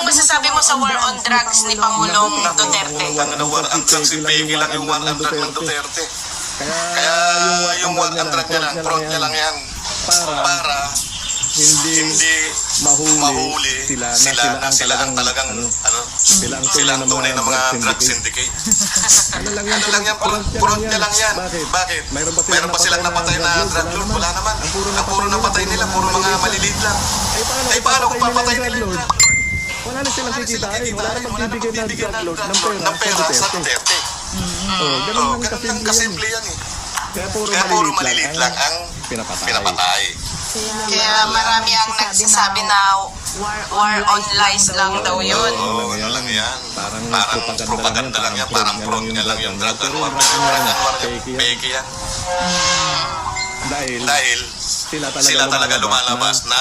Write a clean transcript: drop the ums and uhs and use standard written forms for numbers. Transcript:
Anong masasabi mo sa war on drugs ni Pangulong Duterte? War on drugs, si Peggy lang yung war on drugs ng Duterte. Kaya yung war on drugs niya lang, front niya lang yan. Para hindi mahuli sila ang talagang sila ang tunay na mga drug syndicate. Ano lang yan, front niya lang yan. Bakit? Mayroon ba silang napatay na drug lord? Wala naman. Ang puro napatay nila, puro mga maliliit lang. Ay paano kung papatay nila yung drug lord? Wala na silang kikitain. Wala na magbibigay ng drug lord ng pera sa Duterte. Ganun lang kasimple yan eh. Kaya puro maliliit lang ang pinapatay. Kaya marami ang nagsasabi na war on lies lang daw yun. Oo, ano lang yan. Parang propaganda lang yan. Parang front niya lang yung drug war. Peke yan. Dahil sila talaga lumalabas na